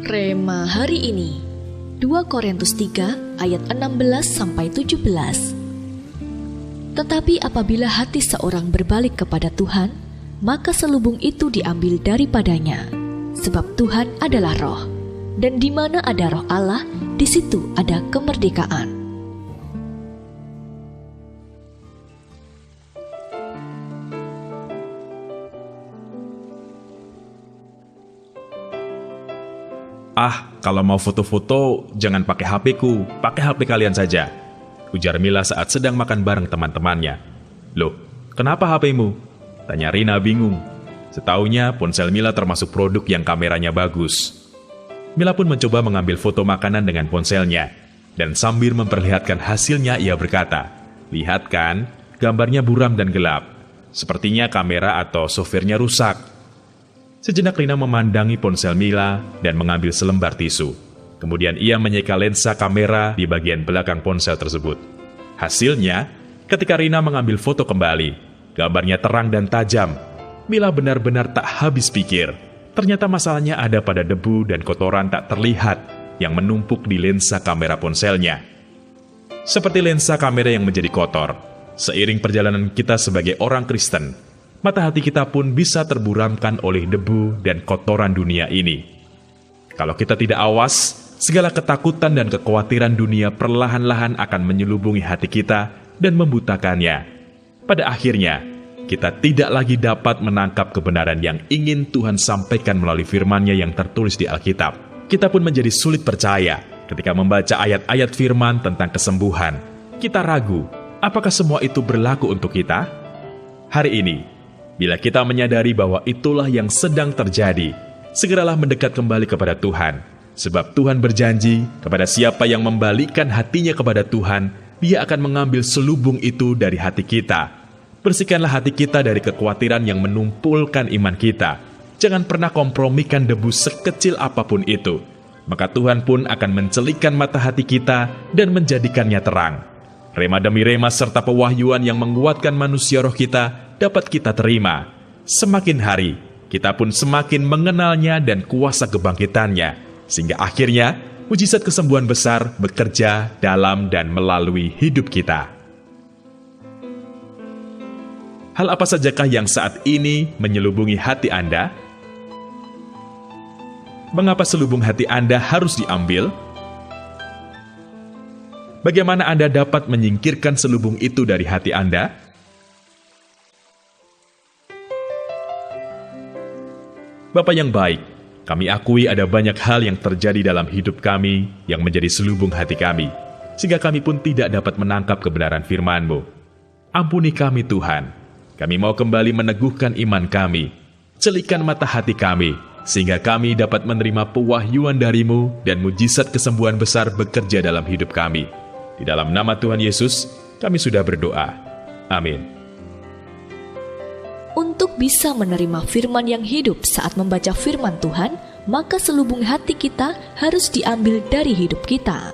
Rema hari ini 2 Korintus 3 ayat 16-17. Tetapi apabila hati seorang berbalik kepada Tuhan, maka selubung itu diambil daripadanya. Sebab Tuhan adalah roh, dan di mana ada roh Allah, di situ ada kemerdekaan. Kalau mau foto-foto, jangan pakai HP-ku, pakai HP kalian saja, ujar Mila saat sedang makan bareng teman-temannya. Loh, kenapa HP-mu? Tanya Rina bingung. Setaunya ponsel Mila termasuk produk yang kameranya bagus. Mila pun mencoba mengambil foto makanan dengan ponselnya, dan sambil memperlihatkan hasilnya ia berkata, "Lihat kan, gambarnya buram dan gelap. Sepertinya kamera atau software-nya rusak." Sejenak Rina memandangi ponsel Mila dan mengambil selembar tisu. Kemudian ia menyeka lensa kamera di bagian belakang ponsel tersebut. Hasilnya, ketika Rina mengambil foto kembali, gambarnya terang dan tajam. Mila benar-benar tak habis pikir. Ternyata masalahnya ada pada debu dan kotoran tak terlihat yang menumpuk di lensa kamera ponselnya. Seperti lensa kamera yang menjadi kotor, seiring perjalanan kita sebagai orang Kristen, mata hati kita pun bisa terburamkan oleh debu dan kotoran dunia ini. Kalau kita tidak awas, segala ketakutan dan kekhawatiran dunia perlahan-lahan akan menyelubungi hati kita dan membutakannya. Pada akhirnya, kita tidak lagi dapat menangkap kebenaran yang ingin Tuhan sampaikan melalui firman-Nya yang tertulis di Alkitab. Kita pun menjadi sulit percaya ketika membaca ayat-ayat firman tentang kesembuhan. Kita ragu, apakah semua itu berlaku untuk kita? Hari ini, bila kita menyadari bahwa itulah yang sedang terjadi, segeralah mendekat kembali kepada Tuhan. Sebab Tuhan berjanji kepada siapa yang membalikkan hatinya kepada Tuhan, Dia akan mengambil selubung itu dari hati kita. Bersihkanlah hati kita dari kekhawatiran yang menumpulkan iman kita. Jangan pernah kompromikan debu sekecil apapun itu. Maka Tuhan pun akan mencelikkan mata hati kita dan menjadikannya terang. Rema demi rema serta pewahyuan yang menguatkan manusia roh kita dapat kita terima. Semakin hari, kita pun semakin mengenalnya dan kuasa kebangkitannya, sehingga akhirnya mujizat kesembuhan besar bekerja dalam dan melalui hidup kita. Hal apa sajakah yang saat ini menyelubungi hati Anda? Mengapa selubung hati Anda harus diambil? Bagaimana Anda dapat menyingkirkan selubung itu dari hati Anda? Bapa yang baik, kami akui ada banyak hal yang terjadi dalam hidup kami yang menjadi selubung hati kami, sehingga kami pun tidak dapat menangkap kebenaran firman-Mu. Ampuni kami Tuhan, kami mau kembali meneguhkan iman kami, celikkan mata hati kami, sehingga kami dapat menerima pewahyuan dari-Mu dan mujizat kesembuhan besar bekerja dalam hidup kami. Di dalam nama Tuhan Yesus, kami sudah berdoa. Amin. Untuk bisa menerima firman yang hidup saat membaca firman Tuhan, maka selubung hati kita harus diambil dari hidup kita.